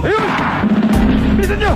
Ayun! Bisan nyo!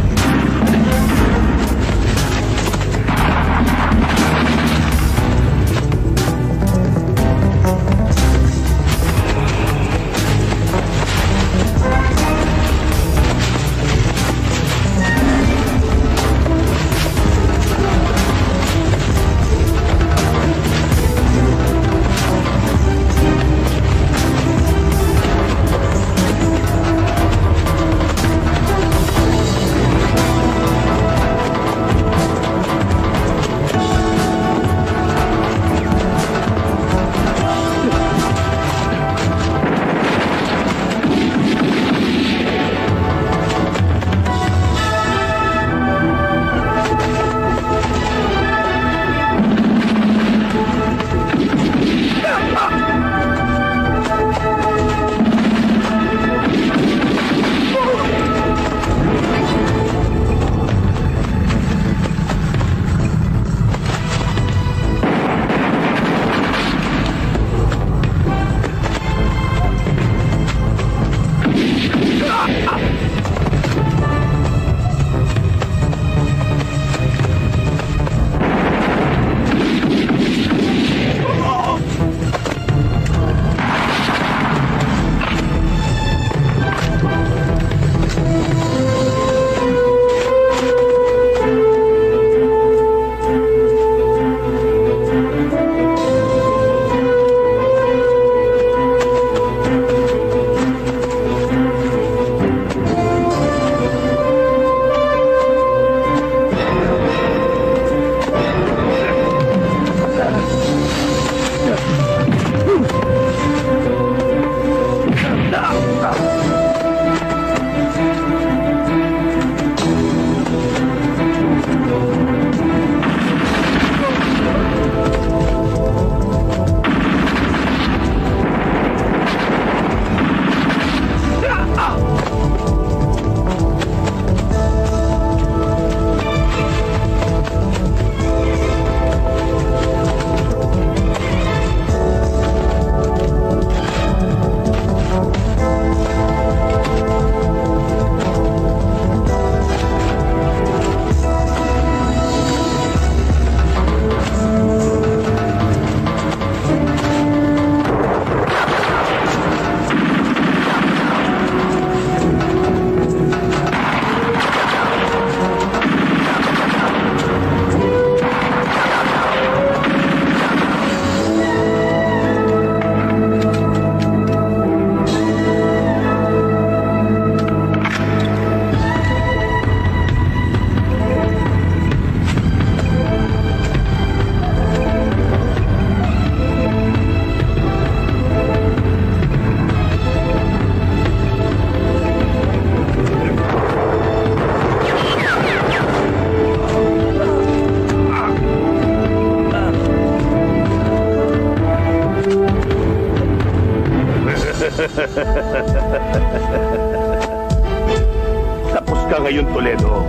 Tapos ka ngayon, Toledo.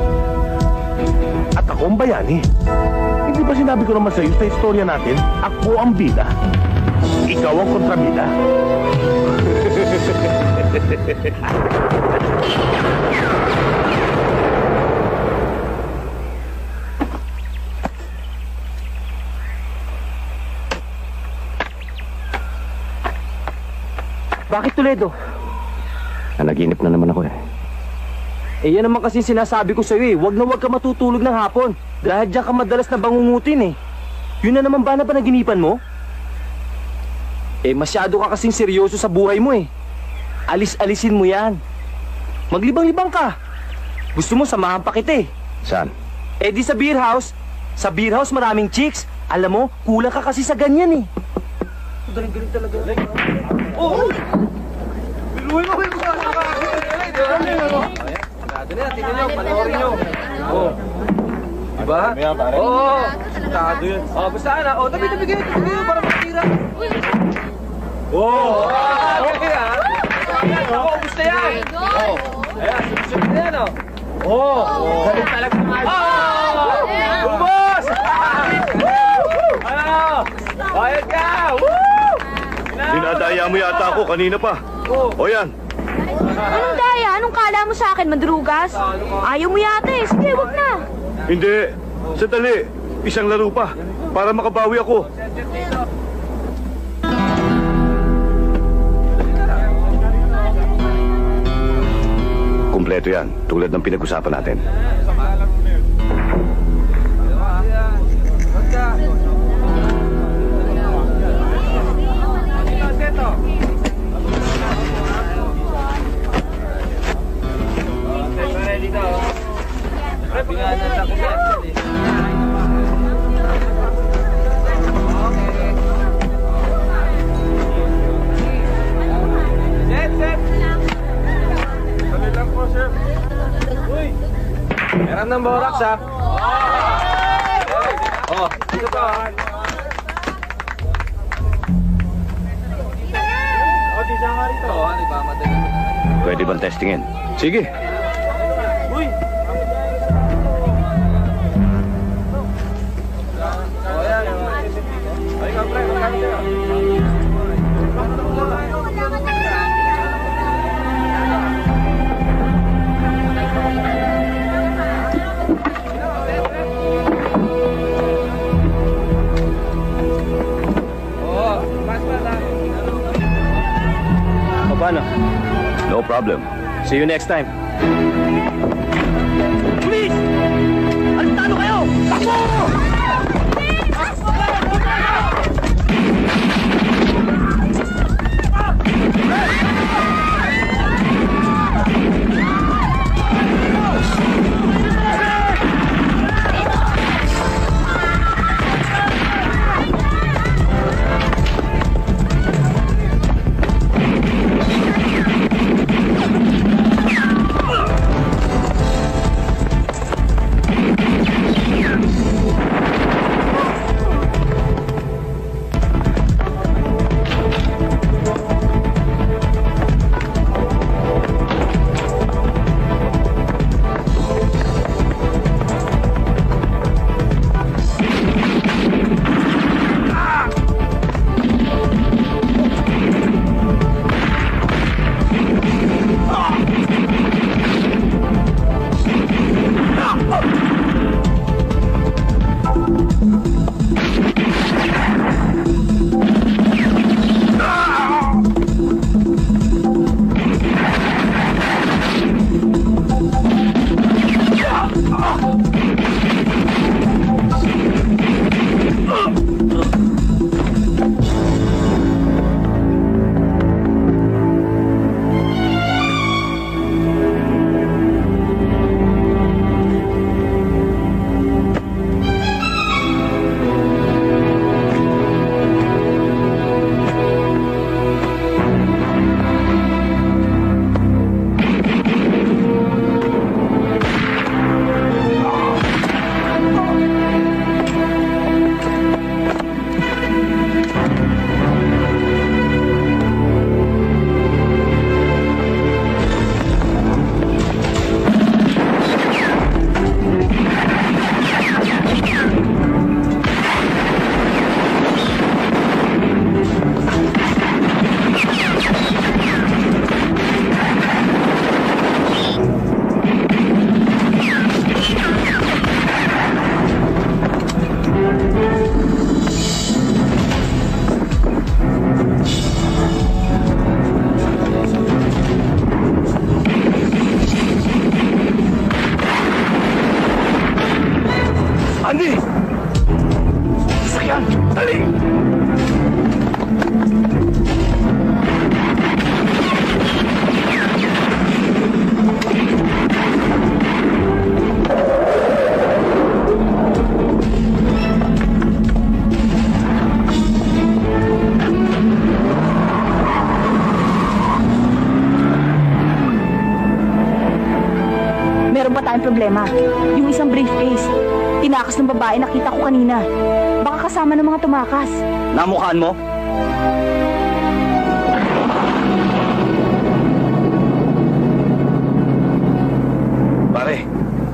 At ako ang bayani. Hindi ba sinabi ko naman sa'yo sa istorya natin, ako ang bida. Ikaw ang kontrabida. Bakit, Toledo? Nanaginip na naman ako eh. Eh yan naman kasi sinasabi ko sa'yo eh. Huwag na huwag ka matutulog ng hapon. Dahil diyan ka madalas na bangungutin eh. Yun na naman ba na panaginipan mo? Eh masyado ka kasing seryoso sa buhay mo eh. Alis-alisin mo yan. Maglibang-libang ka. Gusto mo samahan pa kita eh. Saan? Eh di sa beer house. Sa beer house maraming chicks. Alam mo, kulang ka kasi sa ganyan eh. Galing-galing talaga. Oh! Biluhin mo yung mga Tado na yan, tingnan nyo, panoorin nyo. Oo. Diba? Oo. Tado yun. O, basta na. O, tabi-tabi kayo para matira. Oo. Okay ha. Oo, gusto yan. Oo. Ayan, susunod na yan o. Oo. Galing talaga. Oo! Umbos! Ano? Bayad ka! Woo! Dinadaya mo yata ako kanina pa. O yan, Anong daya? Anong kala mo sa akin, madrugas? Ayaw mo yata eh. Sige, wag na. Hindi. Sandali. Isang laro pa. Para makabawi ako. Kumpleto yan. Tulad ng pinag-usapan natin. Meron ng borax, ha? Oh, dito pa. Pwede bang testingin? Sige. Uy! Paano? No problem. See you next time. Police! Alintado kayo! Takbo! Andy! Sasakyan! Dali! Meron pa tayong problema. Yung isang briefcase. Tinakas ng babae nakita ko kanina. Baka kasama ng mga tumakas. Namukhaan mo? Pare,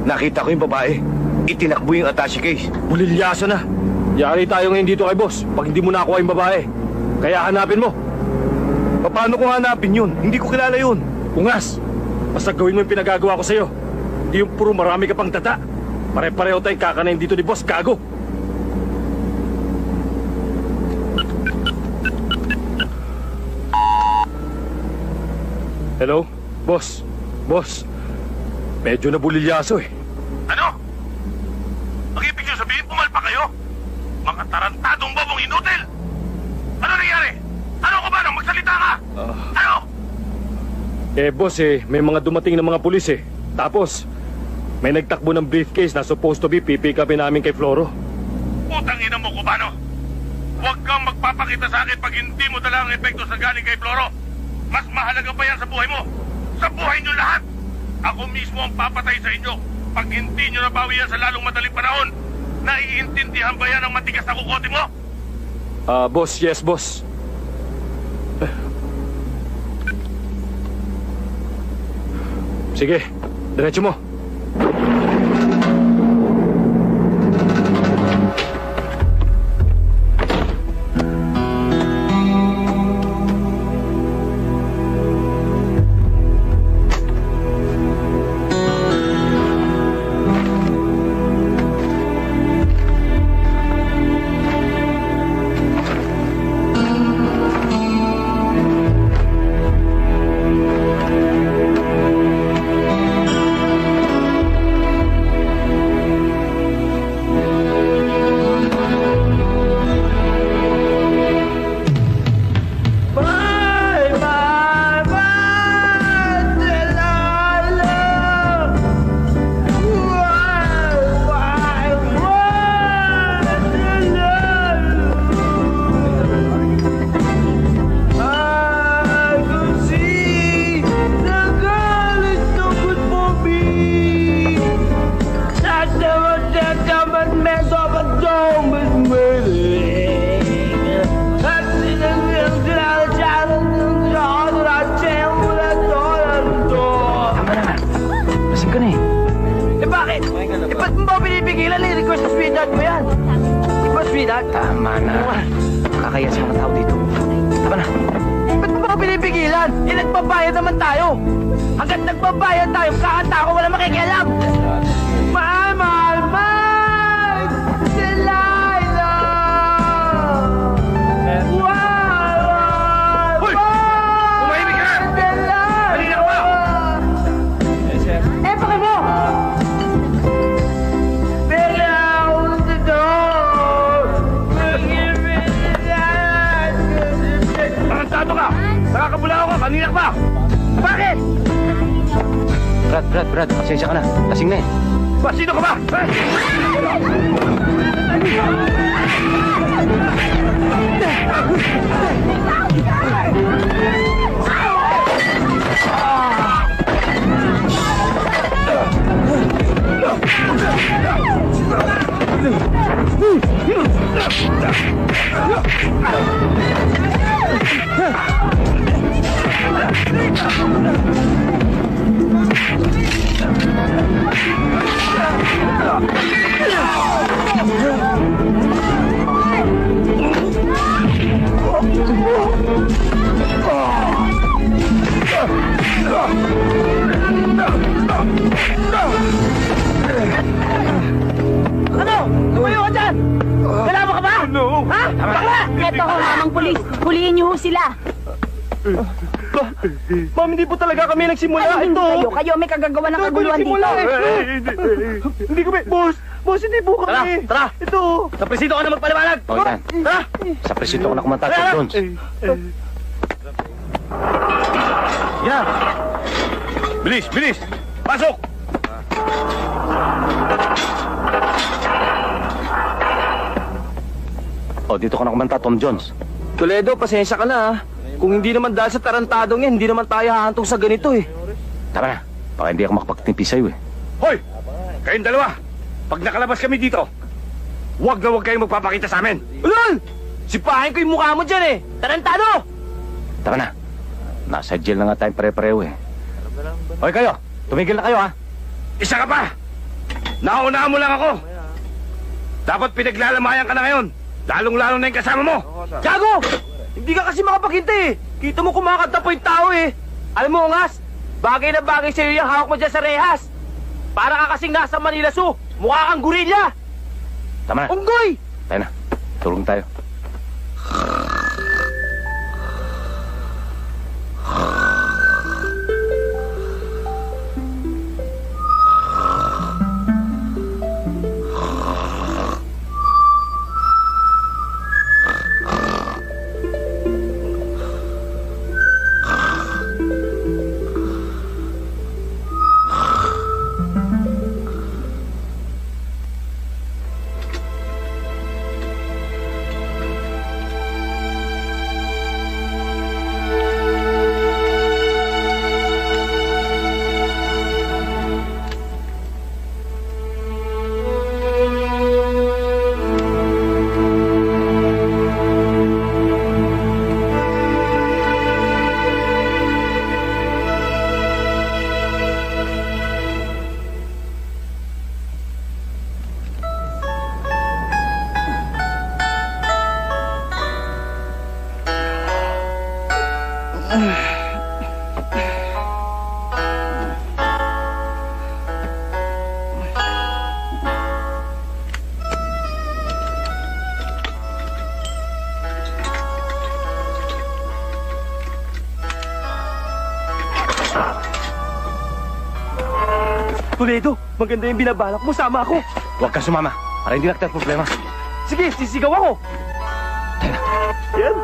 nakita ko yung babae. Itinakbo yung attache case. Bulilyasa na. Yari tayo ngayon dito kay boss pag hindi mo nakuha yung babae. Kaya hanapin mo. Paano ko hanapin yun? Hindi ko kilala yun. Ungas, basta gawin mo yung pinagagawa ko sa'yo. Hindi yung puro marami ka pang tata. Pare-pareho tayong kakanayin dito ni Boss Gago. Hello? Boss? Boss? Medyo nabulilyaso eh. Ano? Ang ibig niyo sabihin, pumalpa kayo? Mga tarantadong babong inutil! Ano nangyari? Ano ko ba nang magsalita ka? Ano? Boss may mga dumating na mga pulis eh. Tapos, may nagtakbo ng briefcase na supposed to be pipick upin namin kay Floro. Putang ina mo, Cubano! Huwag kang magpapakita sa akin pag hindi mo dala ang epekto sa galing kay Floro. Mas mahalaga pa yan sa buhay mo. Sa buhay niyo lahat. Ako mismo ang papatay sa inyo. Pag hindi niyo nabawi yan sa lalong madaling panahon, naiintindihan ba yan ang matigas na kukote mo? Boss, yes, boss. Sige, diretso mo. Tama na. Kakaya sa mga tao dito. Tama na. Ba't mo ba pinipigilan? Nagbabayad naman tayo. Hanggat nagbabayad tayo, kakanta ako, wala makikialam. Mahal, mahal, mahal! Delilah! Wow! Hoy! Umahimik ka! Halina ka ba? Bakit mo? Tarantado ka! Nakakabulao ka! Kanina ka ba? Bakit? Brad, pasensya ka na. Lasing na eh. Ba, sino ka ba? Ano? Tumayo ka dyan! Kailangan ka ba? No! Ha? Bakla! Eto ho, mamang pulis. Huliin niyo ho sila. Ma'am, hindi po talaga kami nagsimula. Ay, hindi kayo. Kayo may kagagawa ng kaguluhan dito. Hindi kami. Boss, hindi po kami. Tara! Ito! Sa presinto ka na magpaliwanag! O, yan. Tara! Sa presinto ko na kumanta, Tom Jones. Yan! Bilis! Bilis! Pasok! O, dito ka na kumanta, Tom Jones. Toledo, pasensya ka na. Kung hindi naman dahil sa tarantadong yan, hindi naman tayo hahantong sa ganito eh. Tama na. Baka hindi ako makapagtimpi sa'yo eh. Hoy! Kayong dalawa! Pag nakalabas kami dito, huwag na huwag kayong magpapakita sa amin! Ulol! Sipahin ko yung mukha mo dyan eh! Tarantado! Tama na. Nasa jail na nga tayong pare-pareho eh. Hoy kayo! Tumigil na kayo ha! Isa ka pa! Naunahan mo lang ako! Dapat pinaglalamayan ka na ngayon! Lalong-lalo na yung kasama mo! Gago! Hindi ka kasi makapaghintay eh! Kita mo kumakanta po yung tao eh! Alam mo, Ungas, Bagay na bagay sa'yo yung hawak mo dyan sa rehas. Para ka kasing nasa Manila Zoo. Mukha kang gorilla. Tama na. Unggoy! Tayo na. Tulong tayo. Toledo, maganda yung binabalak mo. Sama ako. Huwag ka sumama. Para hindi na kita problema. Sige, sisigaw ako. Yan.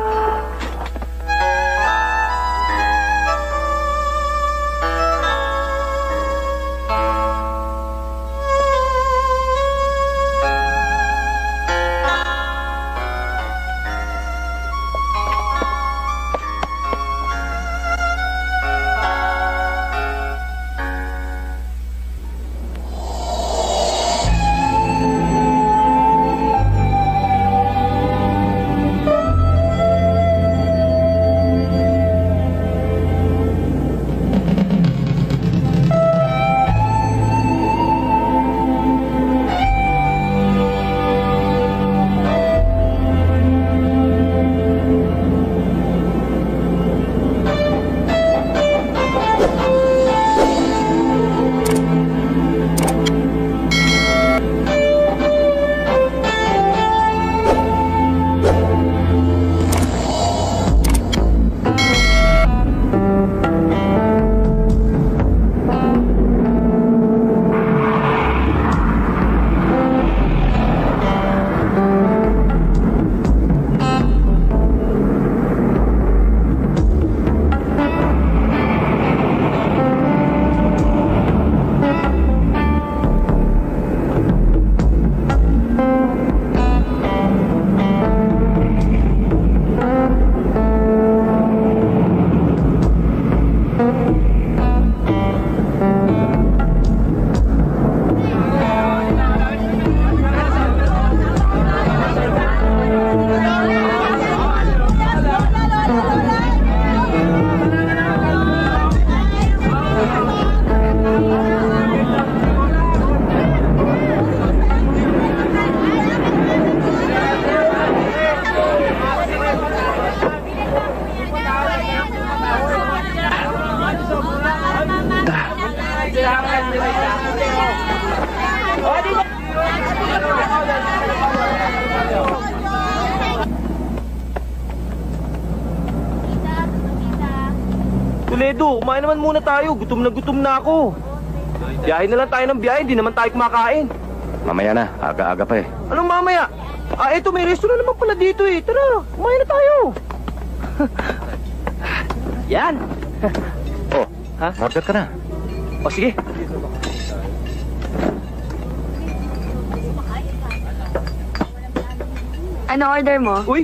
Toledo, kumain naman muna tayo. Gutom na ako. Biyahe na lang tayo ng biyahe, di naman tayo kumakain. Mamaya na. Aga-aga pa eh. Anong mamaya? Eto, may restaurant naman pala dito eh. Tara, kumain na tayo. Yan. Oh, Ha? order ka na. O sige. Ano order mo? Uy,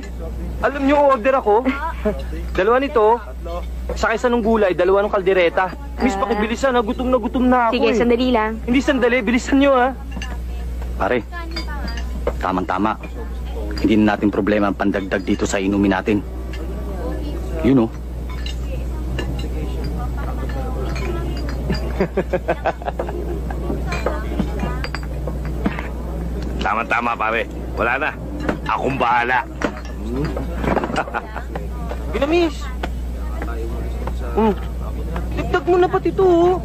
alam niyo order ako? Dalawa nito, sa isa ng gulay, dalawa ng kaldereta. Miss, pakibilisan na gutom na ako. Sige, sandali lang. Hindi sandali, bilisan niyo ha. Pare, tamang-tama. Hindi na natin problema ang pandagdag dito sa inumin natin. You know. Tama-tama, pare. Wala na. Akong bahala. Ginamis. Dagdag Nilaglag mo na pati ito, oh.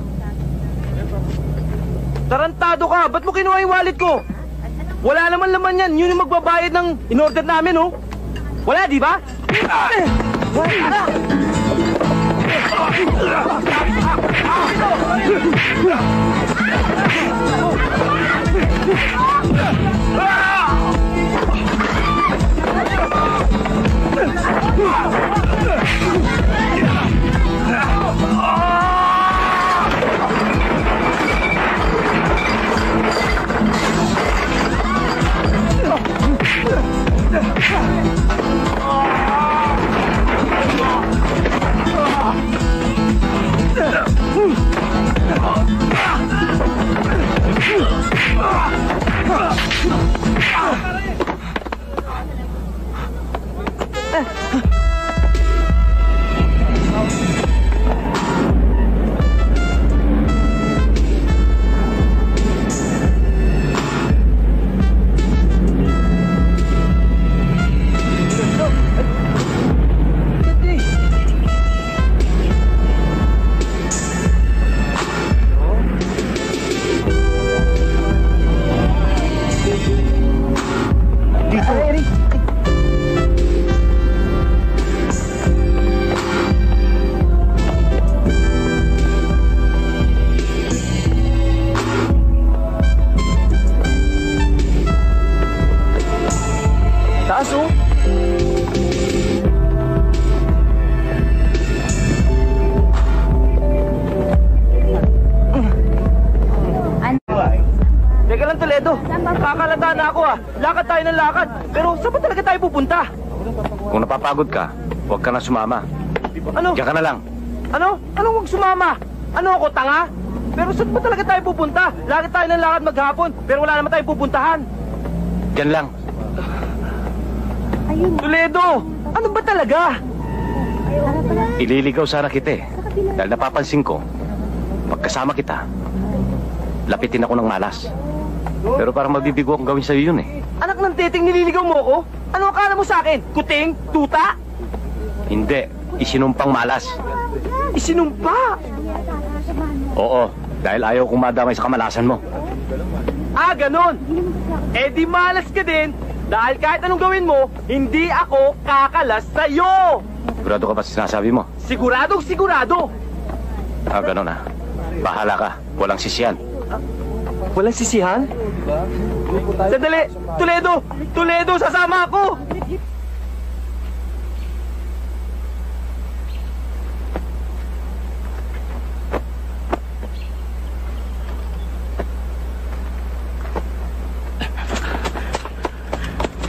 Tarantado ka! Ba't mo kinuha yung wallet ko? Wala naman laman yan. Yun yung magbabayad ng in-order namin, oh. Wala, di ba? Taas, oh. Teka lang, Toledo. Kakalata na ako, ah. Lakad tayo ng lakad. Pero saan ba talaga tayo pupunta? Kung napapagod ka, huwag ka na sumama. Ano? Diyan ka na lang. Ano? Anong huwag sumama? Ano ako, tanga? Pero saan ba talaga tayo pupunta? Lakad tayo ng lakad maghapon, pero wala naman tayong pupuntahan. Diyan lang. Toledo! Ano ba talaga? Ililigaw sana kita eh. Dahil napapansin ko, pagkasama kita, lapitin ako ng malas. Pero parang mabibigo akong gawin sa'yo yun eh. Anak ng titing, nililigaw mo ako? Ano akala mo sa akin? Kuting? Tuta? Hindi, isinumpang malas. Isinumpa? Oo, dahil ayaw kong madamay sa kamalasan mo. Ah, ganon. Eh di malas ka din. Dahil kahit anong gawin mo, hindi ako kakalas sa'yo. Sigurado ka ba sa sinasabi mo? Siguradong sigurado. Ah, ganon ah. Bahala ka, walang sisiyan. Walang sisihan? Sandali! Toledo! Toledo, sasama ako!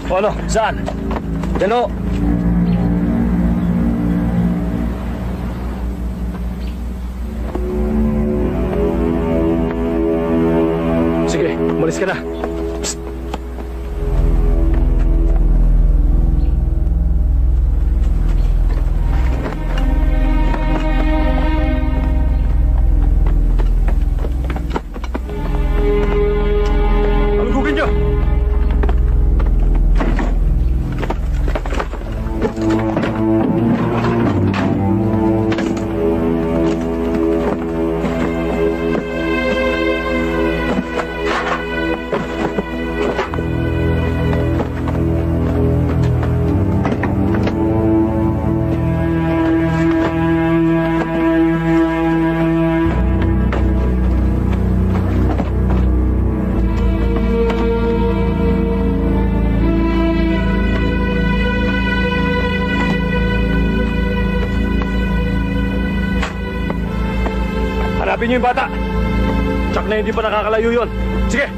O ano? Saan? Yan o. Sige, umalis ka na. Psst. Alugugin niyo! Hanapin niyo yung bata. Tsak na hindi pa nakakalayo yun. Sige!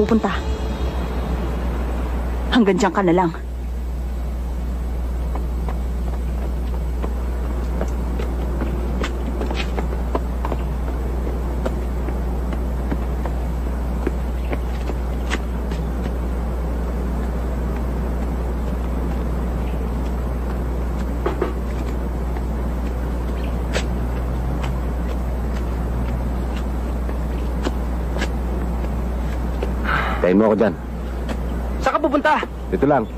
pupunta. Hanggang diyan ka na lang. Tayin mo ako dyan. Saan ka pupunta? Dito lang.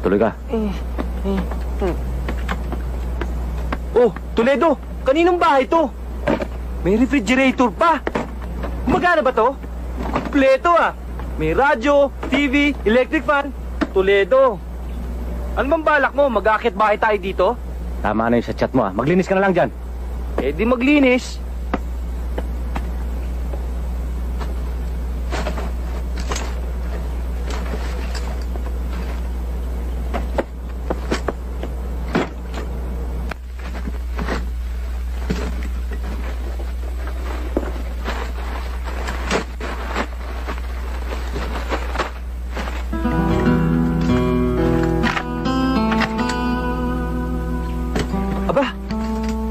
Tuloy ka. Oh, Toledo! Kaninong bahay to? May refrigerator pa! Magana ba to? Kompleto ah! May radyo, TV, electric fan. Toledo! Ano bang balak mo? Mag-aakit bahay tayo dito? Tama na yung sa chat mo, ah. Maglinis ka na lang dyan. Eh di maglinis.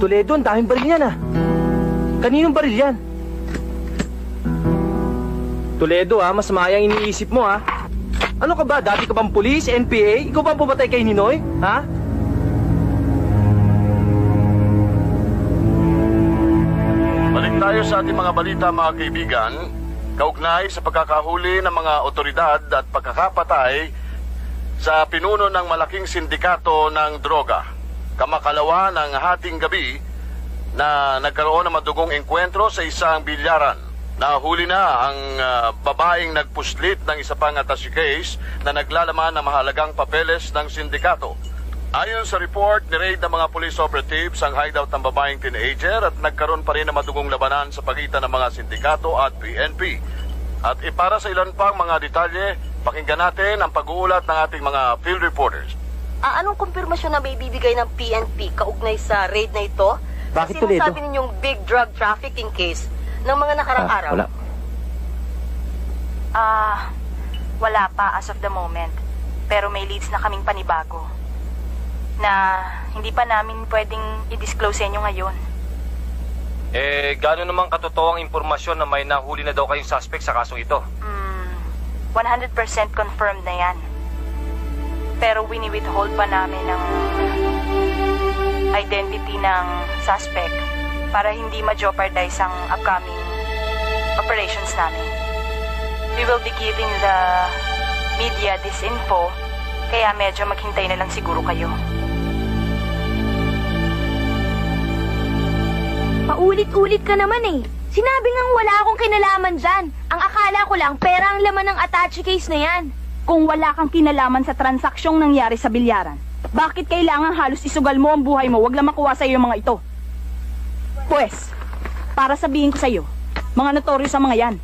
Toledo, ang daming baril yan ah. Kaninong baril yan? Toledo ah, masama yung iniisip mo ah. Ano ka ba? Dati ka bang pulis, NPA? Ikaw ba ang pumatay kay Ninoy? Ha? Balik tayo sa ating mga balita, mga kaibigan. Kaugnay sa pagkakahuli ng mga otoridad at pagkakapatay sa pinuno ng malaking sindikato ng droga. Kamakalawa ng hating gabi na nagkaroon ng madugong engkwentro sa isang bilyaran. Nahuli na ang babaeng nagpuslit ng isa pang attaché case na naglalaman ng mahalagang papeles ng sindikato. Ayon sa report, ni-raid ng mga police operatives ang hideout ng babaeng teenager at nagkaroon pa rin ng madugong labanan sa pagitan ng mga sindikato at PNP. At para sa ilan pang mga detalye, pakinggan natin ang pag-uulat ng ating mga field reporters. Anong kumpirmasyon na may bibigay ng PNP kaugnay sa raid na ito? Bakit Toledo? Sinasabi ninyong big drug trafficking case ng mga nakarang araw? Wala. Wala pa as of the moment. Pero may leads na kaming panibago na hindi pa namin pwedeng i-disclose sa inyo ngayon. Gano'n naman katotoo ang impormasyon na may nahuli na daw kayong suspect sa kasong ito? 100% confirmed na yan. Pero wini-withhold pa namin ang identity ng suspect para hindi ma-jeopardize ang upcoming operations namin. We will be giving the media this info, kaya medyo maghintay na lang siguro kayo. Paulit-ulit ka naman eh. Sinabi ngang wala akong kinalaman dyan. Ang akala ko lang pera ang laman ng attaché case na yan. Kung wala kang kinalaman sa transaksyong nangyari sa bilyaran, bakit kailangan halos isugal mo ang buhay mo, wag lang makuha sa iyo mga ito? Pues, para sabihin ko sa iyo, mga notorious ang mga yan.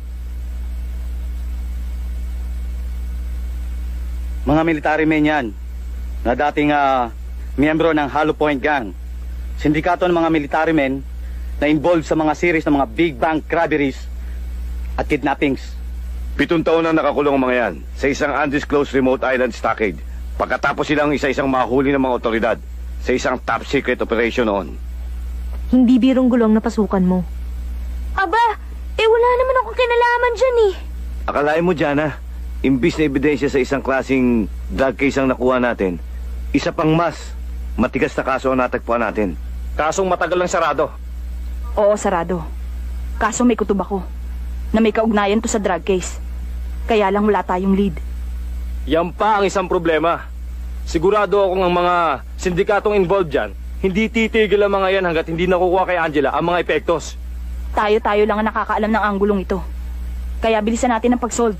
Mga military men yan, na dating miyembro ng Hollow Point Gang. Sindikato ng mga military men na involved sa mga series ng mga big bank robberies at kidnappings. 7 taon na nakakulong ang mga yan sa isang undisclosed remote island stockade. Pagkatapos silang isa-isang mahuli ng mga otoridad sa isang top secret operation noon. Hindi birong gulong na pasukan mo. Aba, wala naman akong kinalaman dyan eh. Akalain mo, Jana, imbis na ebidensya sa isang klaseng drug case ang nakuha natin, isa pang mas matigas na kaso ang natagpuan natin. Kasong matagal lang sarado. Oo, sarado. Kaso may kutob ako na may kaugnayan to sa drug case. Kaya lang wala tayong lead. Yan pa ang isang problema. Sigurado akong ang mga sindikatong involved dyan, hindi titigil ang mga yan hanggat hindi nakukuha kay Angela ang mga epektos. Tayo-tayo lang ang nakakaalam ng anggulong ito. Kaya bilisan natin ang pag-solve.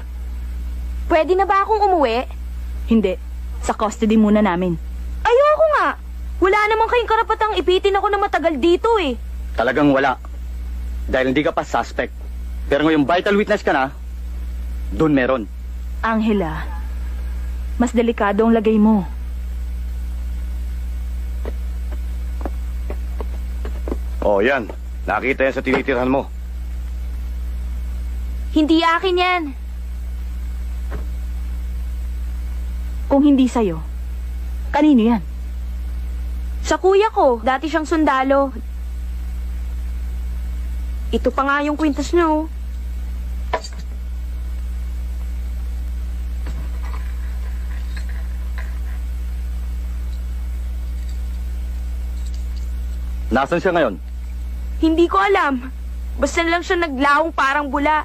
Pwede na ba akong umuwi? Hindi. Sa custody muna namin. Ayoko nga. Wala naman kayong karapatang ipitin ako na matagal dito eh. Talagang wala. Dahil hindi ka pa suspect. Pero ngayong vital witness ka na, dun meron. Angela, mas delikado ang lagay mo. Oh, yan. Nakita yan sa tinitirhan mo. Hindi akin yan. Kung hindi sa'yo, kanino yan? Sa kuya ko, dati siyang sundalo. Ito pa nga yung kwintas niya, oh. Nasaan siya ngayon? Hindi ko alam. Basta lang siya naglawong parang bula.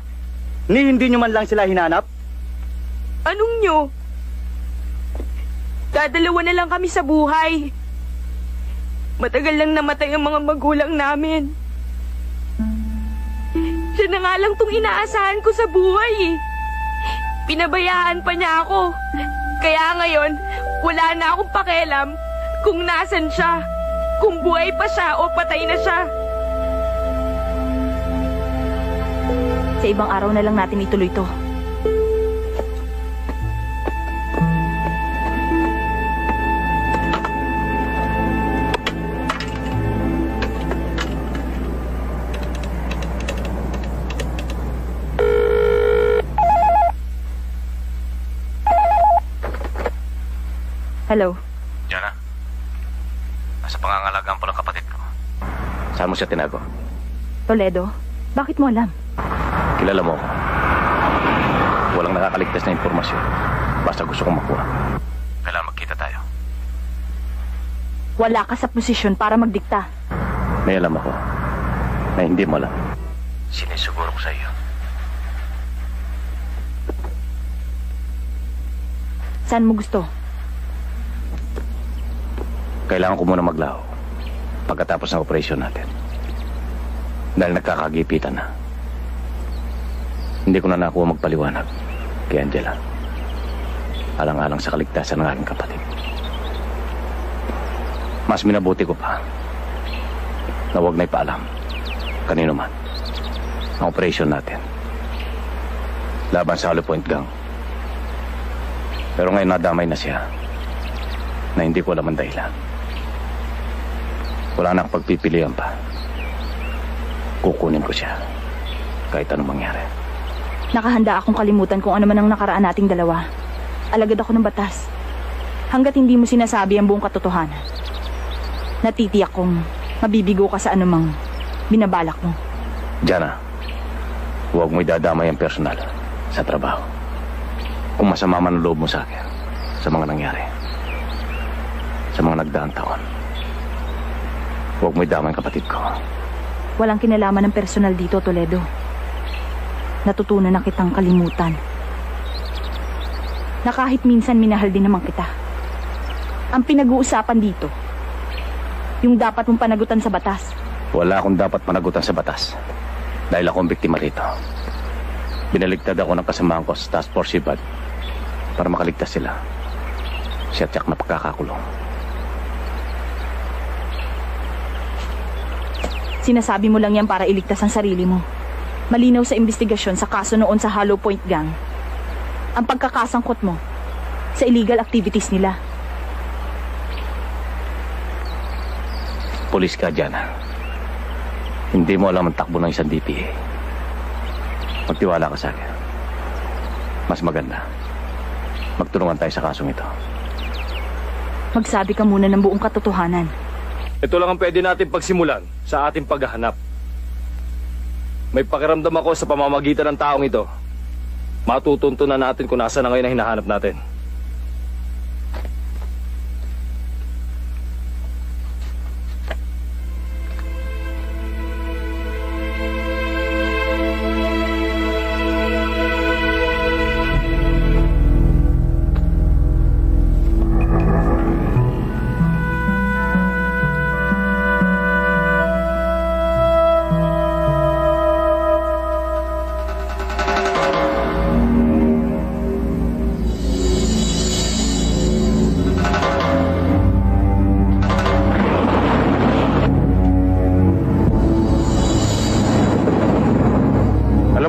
Hindi nyo man lang sila hinanap? Anong nyo? Dadalawa na lang kami sa buhay. Matagal lang namatay ang mga magulang namin. Siya na nga lang tong inaasahan ko sa buhay eh. Pinabayaan pa niya ako. Kaya ngayon, wala na akong pakialam kung nasan siya. Kung buhay pa siya o patay na siya. Sa ibang araw na lang natin ituloy to. Hello? Jana, nasa pangangalagaan po ng kapatid ko. Saan mo siya tinago? Toledo, bakit mo alam? Kilala mo ako. Walang nakakaligtas na impormasyon. Basta gusto kong makuha. Kailangan magkita tayo. Wala ka sa posisyon para magdikta. May alam ako na hindi mo alam. Sinisuguro ko sa iyo. Saan mo gusto? Kailangan ko muna maglaho pagkatapos ng operasyon natin. Dahil nagkakagipitan na. Hindi ko na nakuha magpaliwanag kay Angela. Alang-alang sa kaligtasan ng aking kapatid. Mas minabuti ko pa na huwag na ipaalam kanino man ang operasyon natin laban sa Hollow Point Gang. Pero ngayon nadamay na siya na hindi ko alam ang dahilan. Wala na akong pagpipilian pa. Kukunin ko siya kahit anong mangyari. Nakahanda akong kalimutan kung ano man ang nakaraan nating dalawa. Alagad ako ng batas. Hanggat hindi mo sinasabi ang buong katotohanan. Natitiyak kong mabibigo ka sa anumang binabalak mo. Jana, huwag mo idadamay ang personal sa trabaho. Kung masama man ang loob mo sa akin sa mga nangyari, sa mga nagdaang taon, huwag mo idamay ang kapatid ko. Walang kinalaman ng personal dito, Toledo. Natutunan na kitang kalimutan. Na kahit minsan minahal din naman kita. Ang pinag-uusapan dito, yung dapat mong panagutan sa batas. Wala akong dapat panagutan sa batas. Dahil ako ang biktima rito. Binaligtad ako ng kasamahan ko sa Task Force Sibad para makaligtas sila. Siya tiyak na pagkakakulong. Sinasabi mo lang yan para iligtas ang sarili mo. Malinaw sa investigasyon sa kaso noon sa Hollow Point Gang. Ang pagkakasangkot mo sa illegal activities nila. Pulis ka, Jana. Hindi mo alam ang takbo ng isang DPA. Magtiwala ka sa akin. Mas maganda. Magtulungan tayo sa kasong ito. Magsabi ka muna ng buong katotohanan. Ito lang ang pwede natin pagsimulan sa ating paghahanap. May pakiramdam ako sa pamamagitan ng taong ito. Matutuntunan natin kung nasa na ngayon ang hinahanap natin.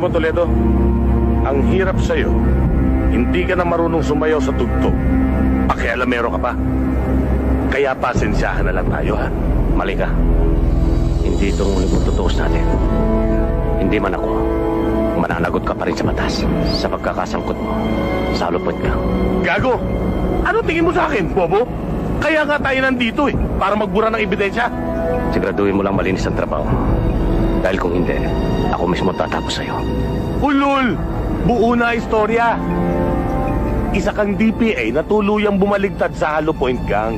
Toledo, ang hirap sa'yo. Hindi ka na marunong sumayaw sa tugtog. Pakialamero ka pa. Kaya pasensyahan na lang tayo, ha? Mali ka. Hindi hindi itong ulit tutuos natin. Hindi man ako, mananagot ka pa rin sa batas sa pagkakasangkot mo sa Hollow Point Gang. Gago! Ano tingin mo sa akin, bobo? Kaya nga tayo nandito para magbura ng ebidensya. Siguraduhin mo lang malinis ang trabaho. Dahil kung hindi, ako mismo tatapos sa'yo. Ulul! Buo na istorya. Isa kang DPA na tuluyang bumaligtad sa Hollow Point Gang.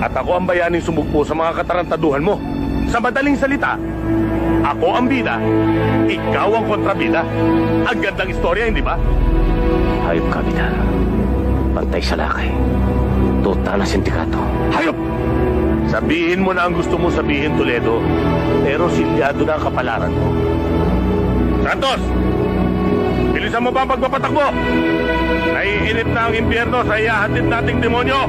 At ako ang bayaning sumugpo sa mga katarantaduhan mo. Sa madaling salita, ako ang bida, ikaw ang kontrabida. Ang gandang istorya, hindi ba? Hayop ka, Bidal. Pantay sa lakay. Tuta ng sindikato. Hayop! Sabihin mo na ang gusto mong sabihin, Toledo. Pero silyado na ang kapalaran mo. Santos! Bilisan mo ba ang pagpapatakbo? Naiinit na ang impyerno sa ihahatid nating demonyo!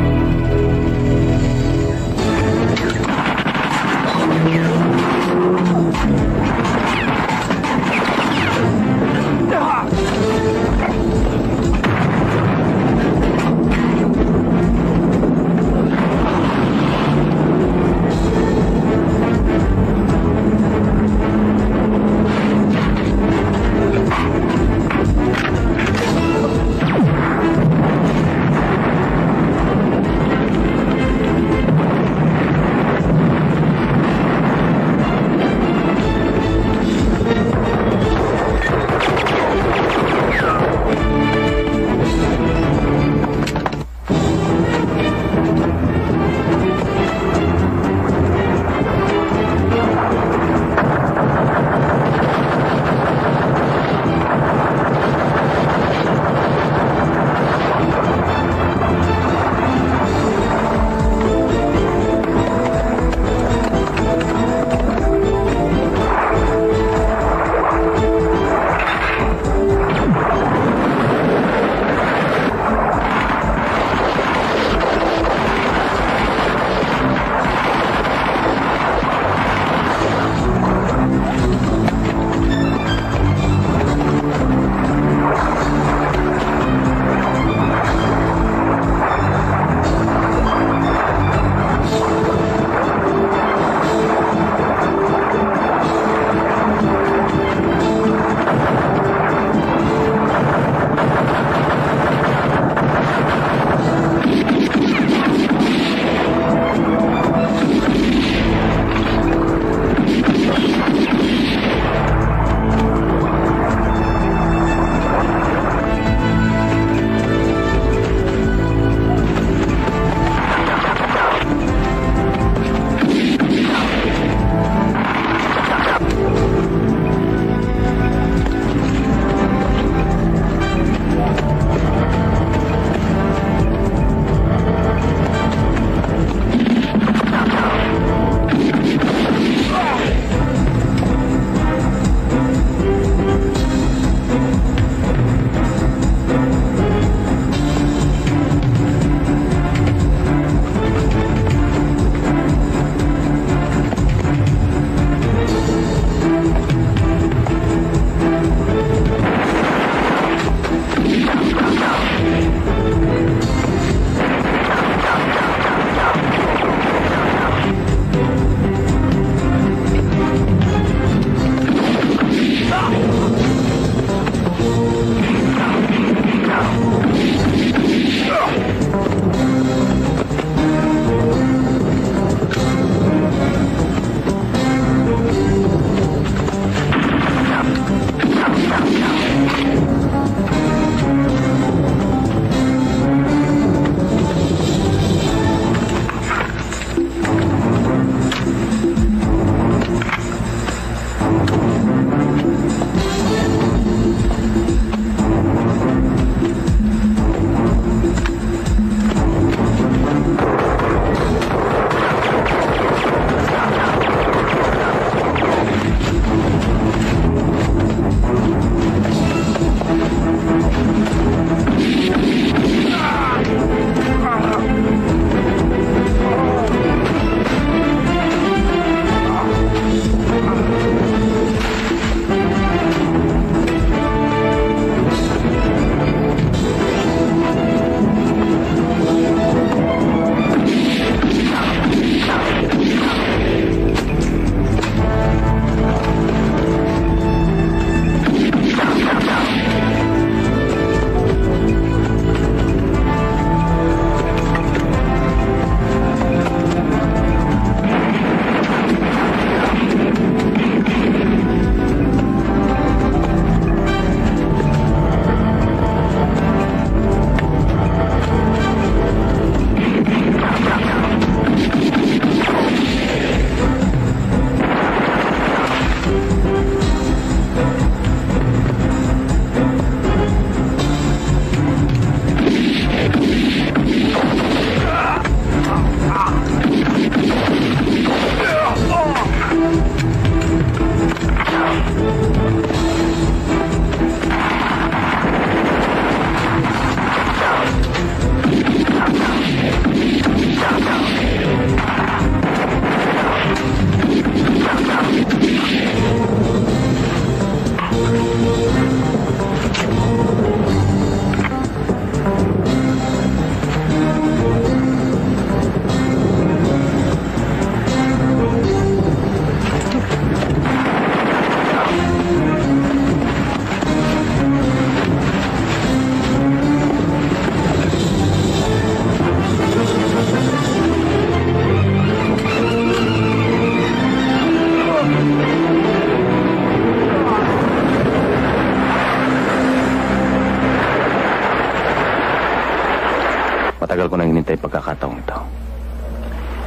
hinihintay pagkakataong ito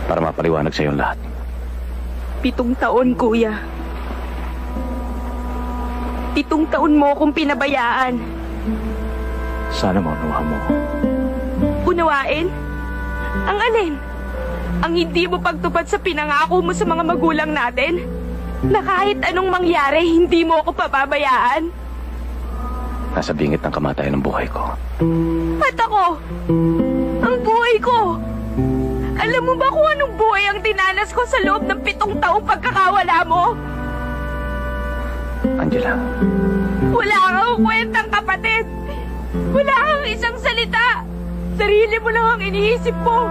para mapaliwanag sa iyong lahat. 7 taon, kuya. 7 taon mo akong pinabayaan. Sana maunawa mo. Unawain? Ang alin? Ang hindi mo pagtupad sa pinangako mo sa mga magulang natin? Na kahit anong mangyari, hindi mo ako pababayaan? Nasa bingit ng kamatayan ng buhay ko. At ako? Ang buhay ko? Alam mo ba kung anong buhay ang dinanas ko sa loob ng 7 taong pagkakawala mo? Angela. Wala kang kwentang kapatid. Wala kang isang salita. Sarili mo lang ang iniisip mo.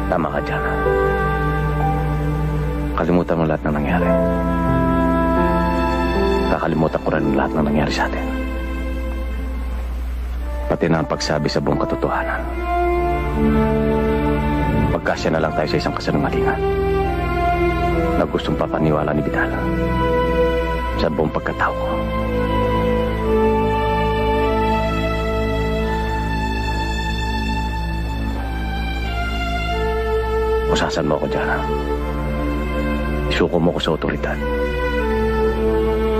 Tama ka, Jana. Kalimutan mo lahat ng nangyari. Kakalimutan ko rin lahat ng nangyari sa atin. Pati na ang pagsabi sa buong katotohanan. Pagkasya na lang tayo sa isang kasinungalingan na gustong papaniwala ni Vidal sa buong pagkatao ko. Usasan mo ako, Jana. Isuko mo ko sa otoridad.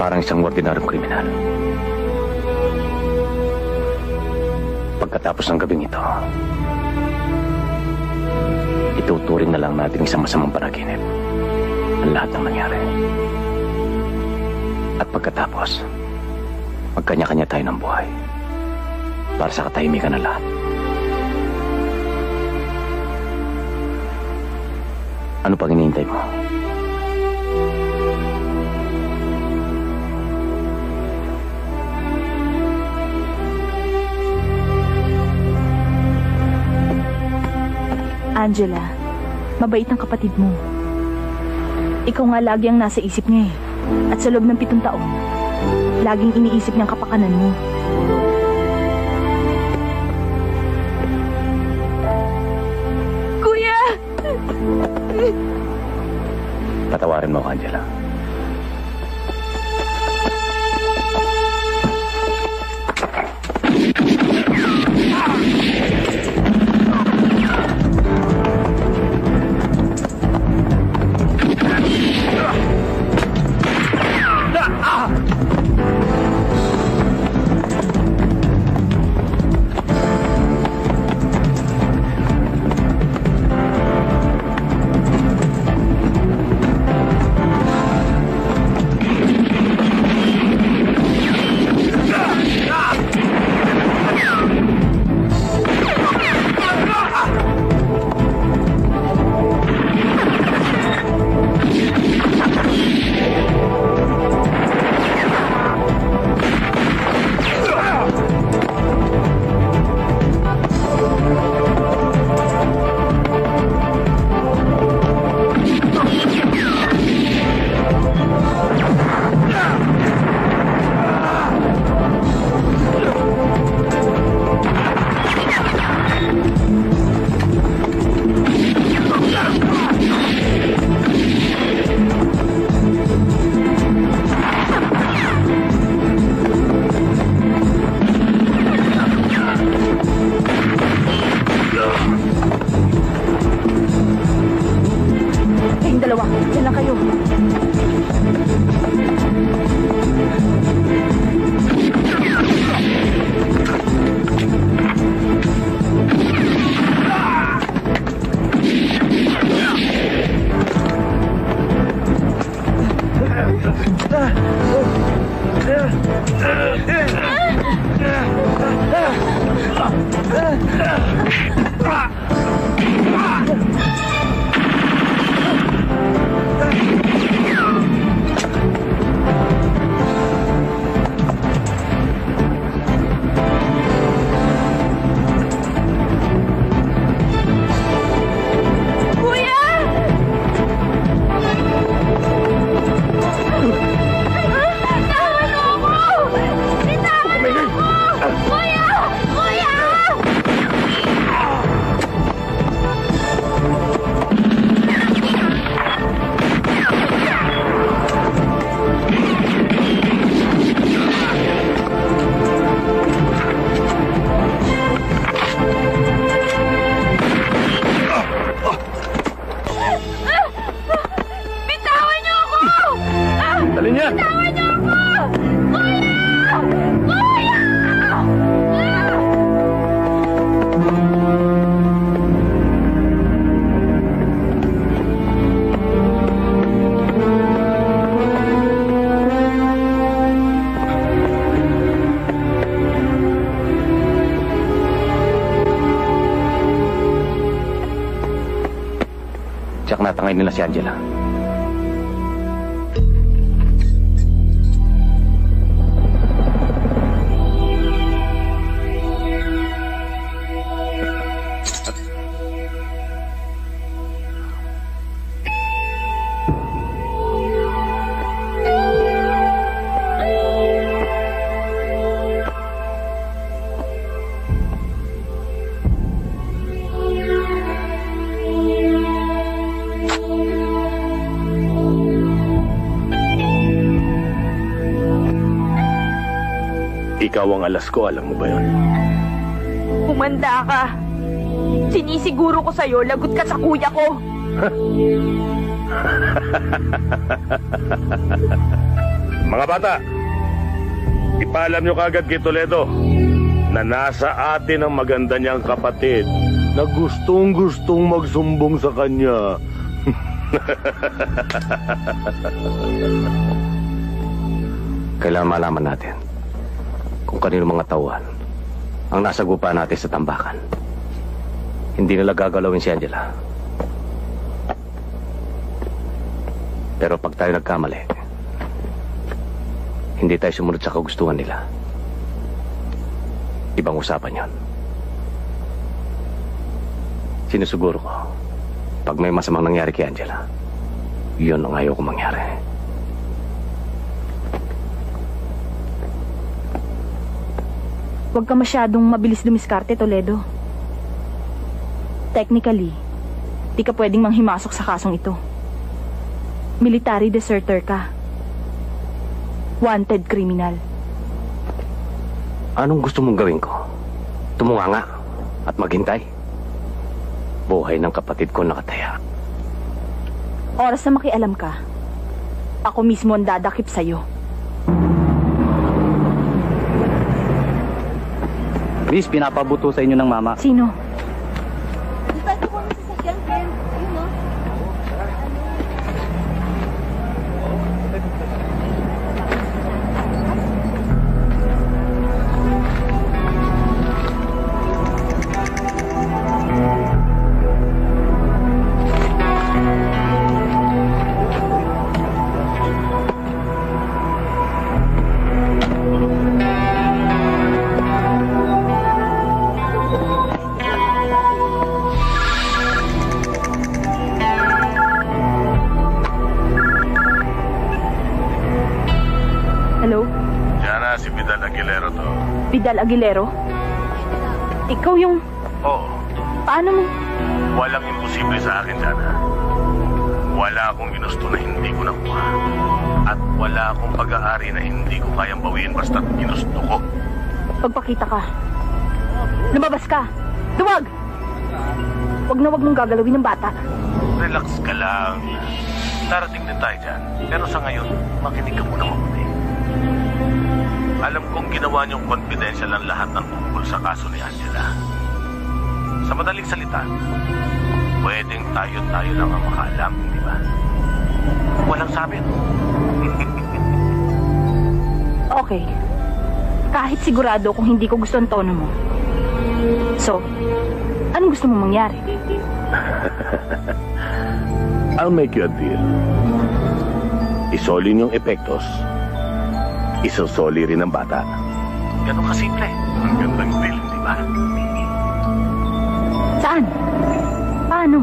Parang isang ordinaryong kriminal. Pagkatapos ng gabing ito, ituturing na lang natin isang masamang panaginip ang lahat ng nangyari. At pagkatapos, magkanya-kanya tayo ng buhay para sa katahimikan ng lahat. Ano pang hinihintay mo? Angela, mabait ang kapatid mo. Ikaw nga lagi ang nasa isip niya eh. At sa loob ng 7 taon, laging iniisip niyang kapakanan mo. Kuya! Patawarin mo ako, Angela. Tiyak natangay nila si Angela. Ikaw ang alas ko, alam mo ba yun? Humanda ka. Sinisiguro ko sa'yo, lagot ka sa kuya ko. Mga bata, ipaalam nyo kagad kay Toledo na nasa atin ang maganda niyang kapatid na gustong-gustong magsumbong sa kanya. Kailangan malaman natin kung kanino mga tauhan ang nasagupa natin sa tambakan. Hindi nila gagalawin si Angela. Pero pag tayo nagkamali, hindi tayo sumunod sa kagustuhan nila. Ibang usapan yon. Sinusuguro ko, pag may masamang nangyari kay Angela, yun ang ayaw ko mangyari. Huwag ka masyadong mabilis dumiskarte, Toledo. Technically, di ka pwedeng manghimasok sa kasong ito. Military deserter ka. Wanted criminal. Anong gusto mong gawin ko? Tumunganga at maghintay? Buhay ng kapatid ko nakataya. Oras na makialam ka, ako mismo ang dadakip sa'yo. Miss, pinapabuto sa inyo ng mama. Sino? Vidal Aguilero? Ikaw yung... Oo. Paano mo? Walang imposible sa akin, Jana. Wala akong ginusto na hindi ko nakuha. At wala akong pag-aari na hindi ko kayang bawiin basta't ginusto ko. Pagpakita ka. Lumabas ka. Duwag! Wag na wag mong gagalawin ng bata. Relax ka lang. Darating din tayo dyan. Pero sa ngayon, makinig ka muna mabuti. Alam kong ginawa niyong confidential ang lahat ng tungkol sa kaso ni Angela. Sa madaling salita, pwedeng tayo lang ang makaalam, di ba? Walang sabi. Okay. Kahit sigurado kung hindi ko gusto ang tono mo. So, anong gusto mong mangyari? I'll make you a deal. Isoli niyong epektos. Isosoli rin ang bata. Ganun kasimple. Ang gandang deal, di ba? Saan? Paano?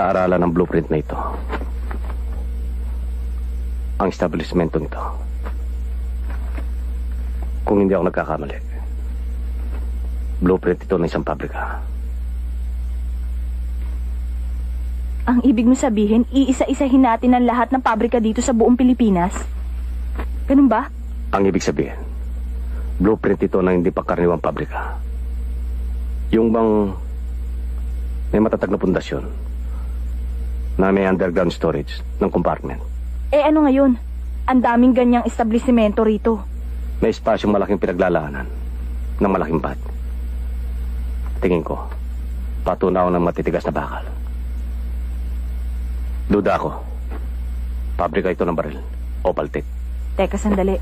pinag-aaralan ng blueprint na ito ang establishmentong ito. Kung hindi ako nagkakamali, blueprint ito ng isang pabrika. Ang ibig mo sabihin, iisa-isahin natin ang lahat ng pabrika dito sa buong Pilipinas? Ganun ba? Ang ibig sabihin, blueprint ito ng hindi pangkaraniwang pabrika. Yung bang may matatag na pundasyon na may underground storage ng compartment. Eh ano ngayon? Ang daming ganyang establishmento rito. May espasyong malaking pinaglalaanan ng malaking bat. Tingin ko, patunaw ng matitigas na bakal. Duda ako. Pabrika ito ng baril o paltik. Teka, sandali.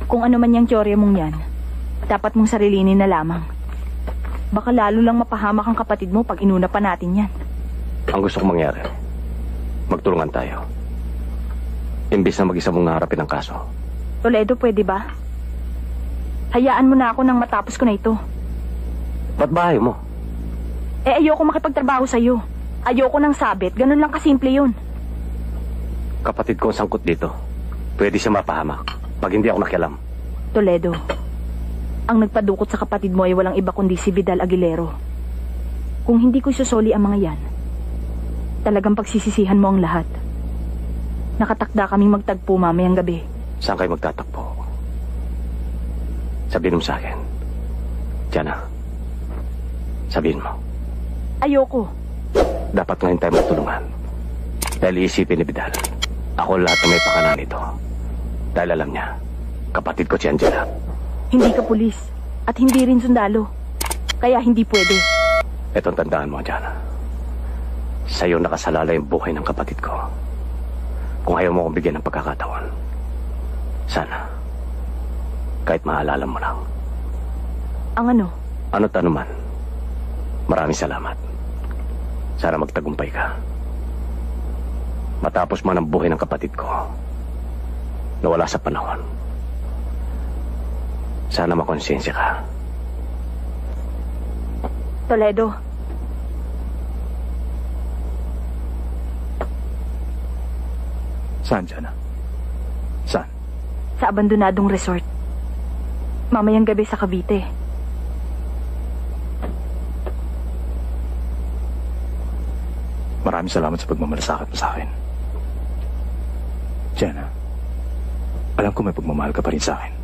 Kung ano man yung teorya mong yan, dapat mong sarilinin na lamang. Baka lalo lang mapahamak ang kapatid mo pag inuna pa natin yan. Ang gusto kong mangyari, magtulungan tayo. Imbis na mag-isa mong naharapin ang kaso. Toledo, pwede ba? Hayaan mo na ako nang matapos ko na ito. Ba't ba ayaw mo? Eh ayoko makipagtrabaho sa'yo. Ayoko ng sabit, ganun lang kasimple yun. Kapatid ko ang sangkot dito. Pwede siya mapahamak pag hindi ako nakialam. Toledo, ang nagpadukot sa kapatid mo ay walang iba kundi si Vidal Aguilero. Kung hindi ko isusoli ang mga yan, talagang pagsisisihan mo ang lahat. Nakatakda kaming magtagpo mamayang gabi. Saan kayo magtatakpo? Sabihin mo sa akin. Diana, sabihin mo. Ayoko. Dapat ngayon tayo magtulungan. Dahil iisipin ni Vidal, ako lahat na may pakana nito. Dahil alam niya, kapatid ko si Angela. Hindi ka pulis at hindi rin sundalo. Kaya hindi pwede. Etong tandaan mo, Diana. Sa'yo nakasalala yung buhay ng kapatid ko. Kung ayaw mo akong bigyan ng pagkakataon, sana, kahit maalala mo lang. Ang ano? Ano't ano man. Maraming salamat. Sana magtagumpay ka. Matapos man ang buhay ng kapatid ko, nawala sa panahon. Sana makonsensya ka. Toledo. Saan, Diana? Saan? Sa abandonadong resort. Mamayang gabi sa Cavite. Maraming salamat sa pagmamalasakit mo sa akin. Diana, alam ko may pagmamahal ka pa rin sa akin.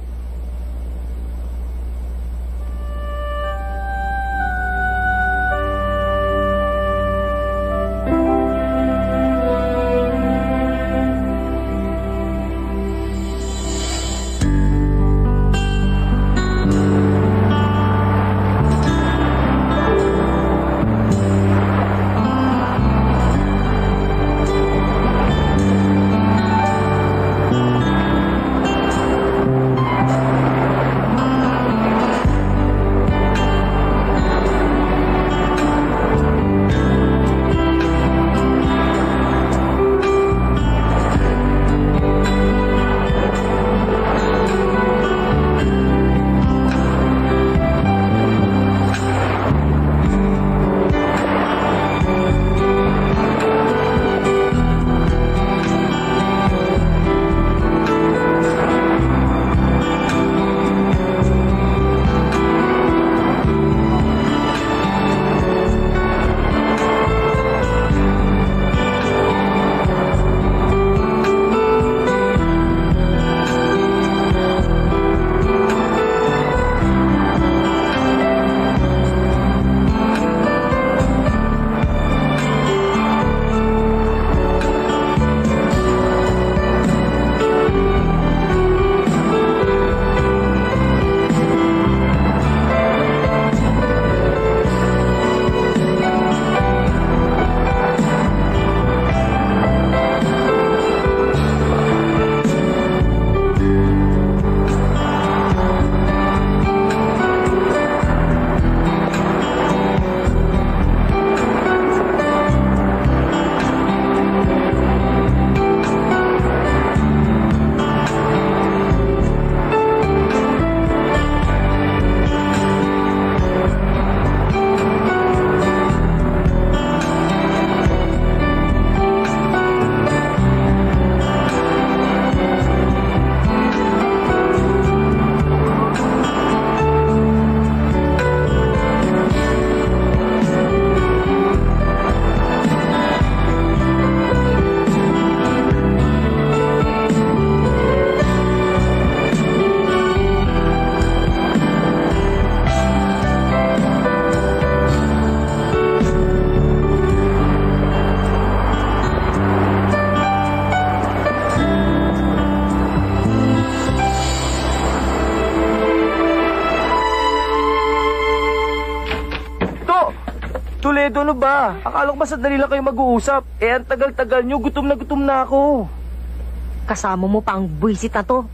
Toledo, ano ba? Akala ko ba sandali lang kayo mag-uusap? Ang tagal-tagal nyo, gutom na ako. Kasama mo pa ang buwisit na to.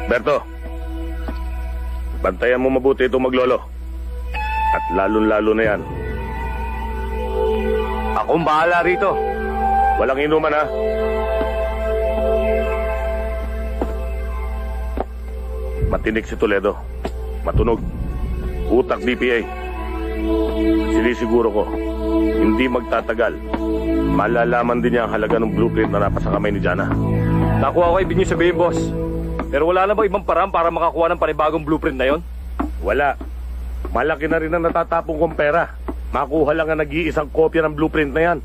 Berto, bantayan mo mabuti itong maglolo. At lalong-lalo na yan. Akong bahala rito. Walang inuman, ha? Matinik si Toledo. Matunog. Utak DPA. Sinisiguro ko, hindi magtatagal. Malalaman din niya ang halaga ng blueprint na napasa kamay ni Jana. Nakuha ko ibig niyo sabihin, boss. Pero wala na ba ibang paraan para makakuha ng panibagong blueprint na yon? Wala. Malaki na rin ang natatapong kong pera. Makuha lang ang nag-iisang kopya ng blueprint na yan.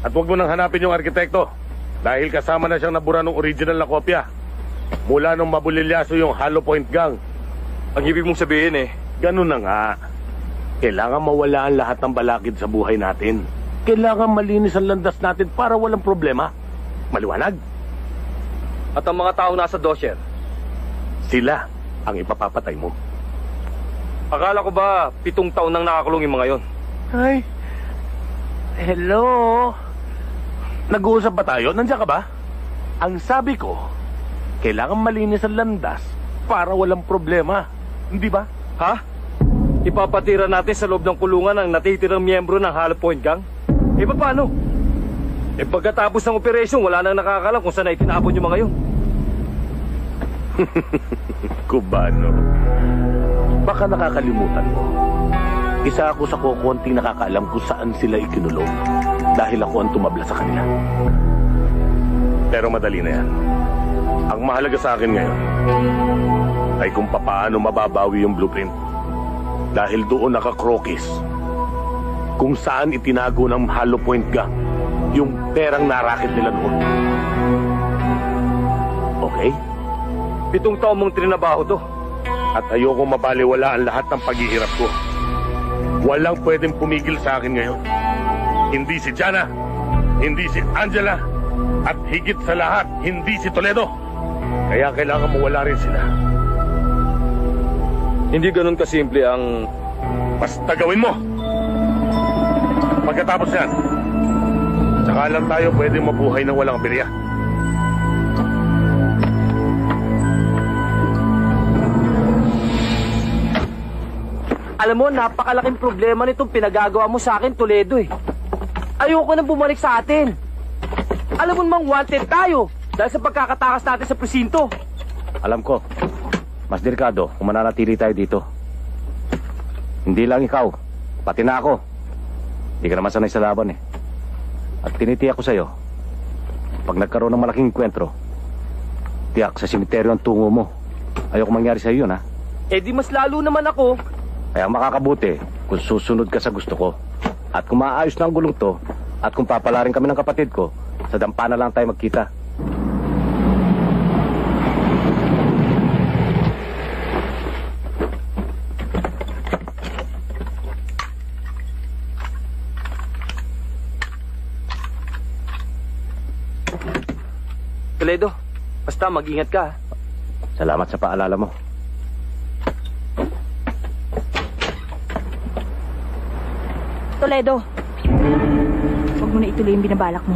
At huwag mo nang hanapin yung arkitekto. Dahil kasama na siyang nabura ng original na kopya. Mula nung mabulilyaso yung Hollow Point Gang. Ang ibig mong sabihin ganun na nga. Kailangan mawala ang lahat ng balakid sa buhay natin. Kailangan malinis ang landas natin para walang problema. Maliwanag? At ang mga tao nasa dosyer? Sila ang ipapapatay mo. Akala ko ba 7 taon nang nakakulong yung mga yon? Ay, hello? Nag-uusap ba tayo? Nandiyan ka ba? Ang sabi ko, kailangan malinis ang landas para walang problema. Hindi ba? Ha? Ipapatira natin sa loob ng kulungan ang natitirang miyembro ng Hollow Point Gang? Paano? Pagkatapos ng operasyon, wala nang nakakalam kung saan na itinapon yung mga yun. Cubano, baka nakakalimutan mo. Isa ako sa kukunting nakakaalam kung saan sila ikinulong dahil ako ang tumabla sa kanila. Pero madali na yan. Ang mahalaga sa akin ngayon ay kung paano mababawi yung blueprint. Dahil doon nakakrokis kung saan itinago ng Hollow Point Gang yung perang narakit nila doon. Okay? 7 taon mong trinabaho to. At ayoko mabaliwala ang lahat ng paghihirap ko. Walang pwedeng pumigil sa akin ngayon. Hindi si Jana, hindi si Angela, at higit sa lahat, hindi si Toledo. Kaya kailangan mawala rin sila. Hindi ganun kasimple ang... Basta gawin mo! Pagkatapos yan, saka lang tayo pwedeng mabuhay ng walang birya. Alam mo, napakalaking problema nitong pinagagawa mo sa akin, Toledo Ayoko nang bumalik sa atin. Alam mo namang wanted tayo dahil sa pagkakatakas natin sa presinto. Alam ko, mas delikado kung mananatili tayo dito. Hindi lang ikaw, pati na ako. Hindi ka naman sanay sa laban At tinitiyak ko sa'yo, pag nagkaroon ng malaking enkwentro, tiyak sa simeteryo ang tungo mo. Ayoko mangyari sa'yo yun, ha? Di mas lalo naman ako. Kaya makakabuti kung susunod ka sa gusto ko. At kung maayos na ang gulong to, at kung papalarin kami ng kapatid ko, sa dampa na lang tayo magkita. Toledo, basta mag-ingat ka. Salamat sa paalala mo. Toledo, huwag mo na ituloy yung binabalak mo.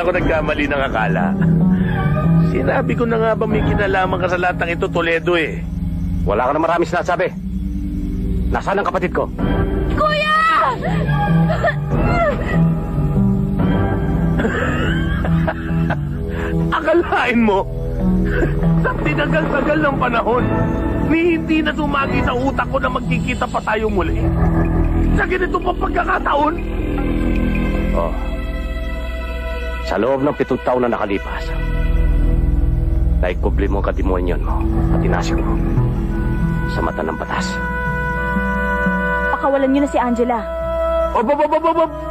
ako nagkamali ng akala. Sinabi ko na nga ba may kinalaman ka sa latang ito, Toledo eh. Wala ka na maraming sinasabi. Nasaan ang kapatid ko? Kuya! Akalain mo, sa tinagal-tagal ng panahon, ni hindi na sumagi sa utak ko na magkikita pa tayo muli. Sa ganito pa pagkakataon. Oh. Sa loob ng 7 taon na nakalipas, naikubli mo ang kadimonyon mo at inasik mo sa mata ng batas. Pakawalan niyo na si Angela.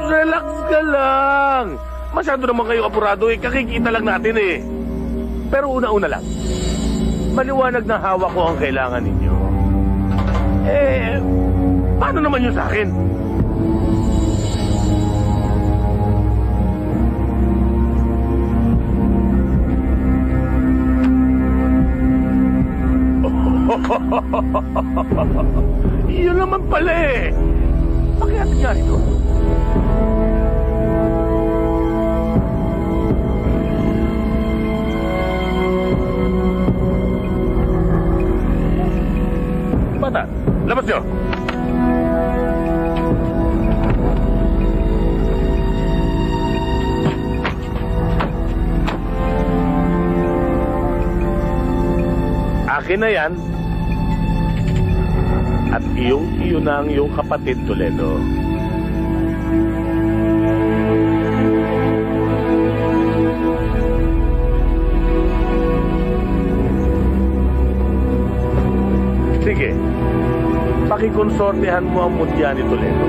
Relax ka lang. Masyado naman kayo apurado eh. Kakikita lang natin eh. Pero una-una lang. Maliwanag na hawak ko ang kailangan ninyo. Eh, paano naman yun sa akin? Yun naman pala eh. Bakit nga ito? Bata, labas nyo. Akin na yan. At iyo na ang iyong kapatid, Toledo. Sige, pakikonsortehan mo ang mundya ni Toledo.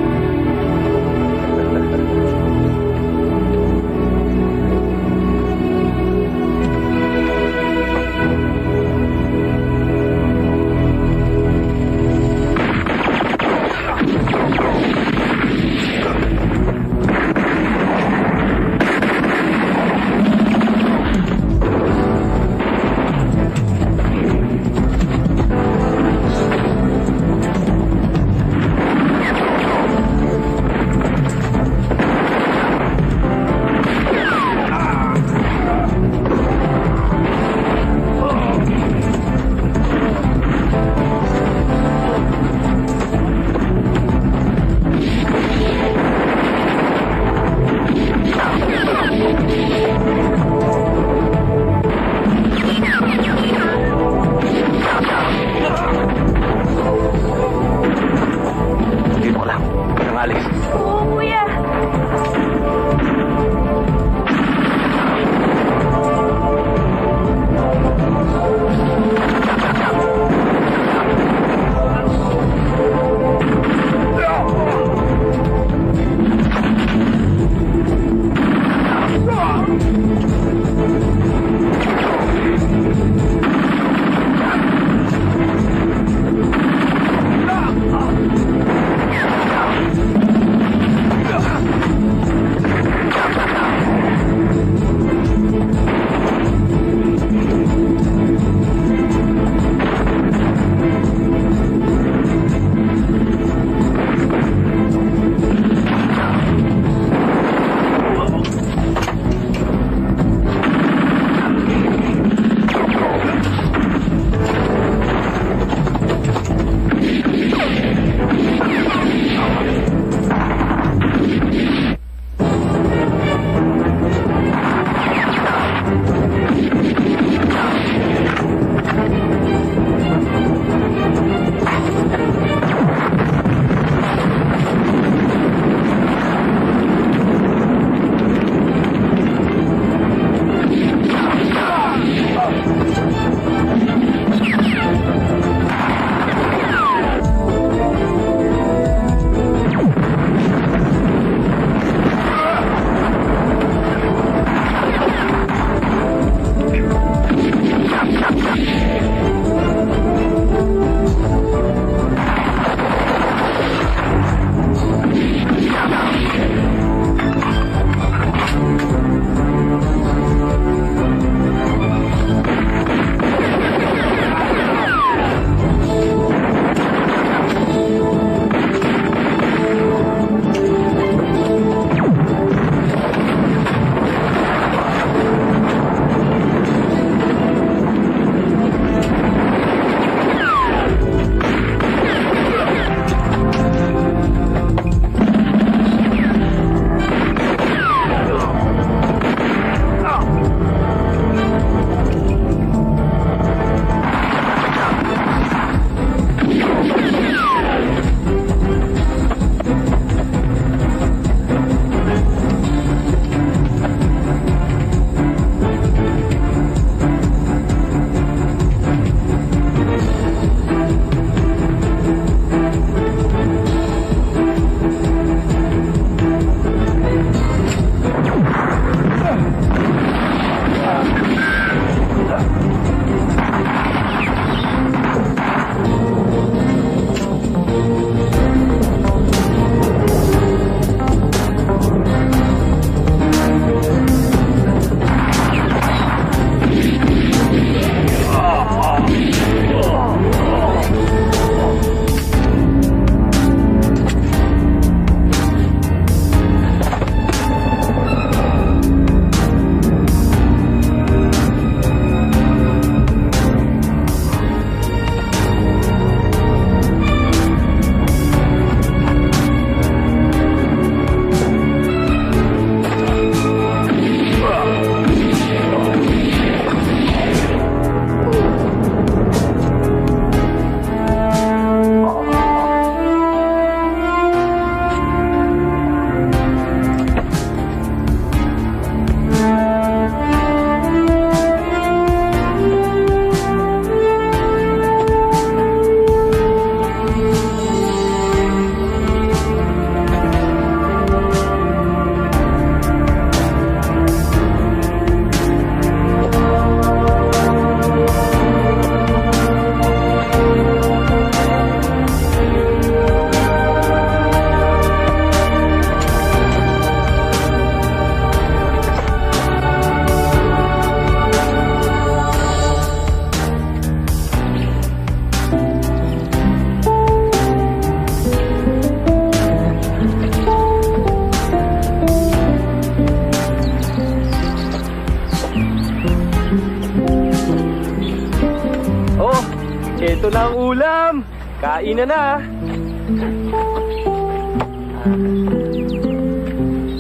Kainan na.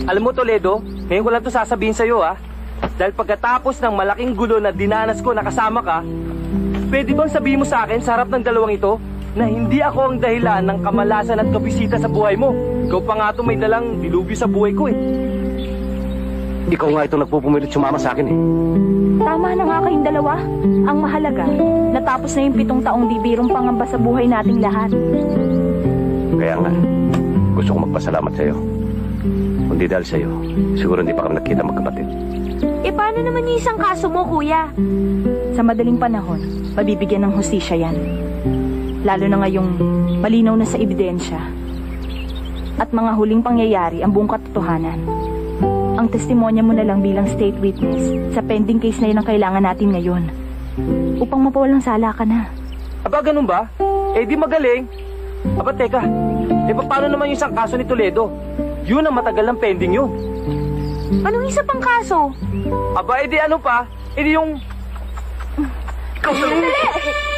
Alam mo, Toledo, ngayon ko lang ito sasabihin sa'yo, Dahil pagkatapos ng malaking gulo na dinanas ko na kasama ka, pwede bang sabihin mo sa akin sa harap ng dalawang ito na hindi ako ang dahilan ng kamalasan at kabisita sa buhay mo? Ikaw pa nga ito may dalang dilubyo sa buhay ko Ikaw nga ito nagpupumilit sumama sa akin Tama na nga kayong dalawa. Ang mahalaga, natapos na yung 7 taong di birong pangamba sa buhay nating lahat. Kaya nga, gusto ko magpasalamat sa'yo. Kundi dahil sa'yo, siguro hindi pa kami nakita magkapatid. Paano naman yung isang kaso mo, kuya? Sa madaling panahon, mabibigyan ng hustisya yan. Lalo na ngayong malinaw na sa ebidensya. At mga huling pangyayari ang buong katotohanan. Ang testimonya mo na lang bilang state witness sa pending case na yun ang kailangan natin ngayon. Upang mapawalang sala ka na. Aba, ganun ba? Di magaling. Aba, teka. Paano naman yung isang kaso ni Toledo? Yun ang matagal ng pending yun. Anong isa pang kaso? Aba, ano pa? Yung... Sandali!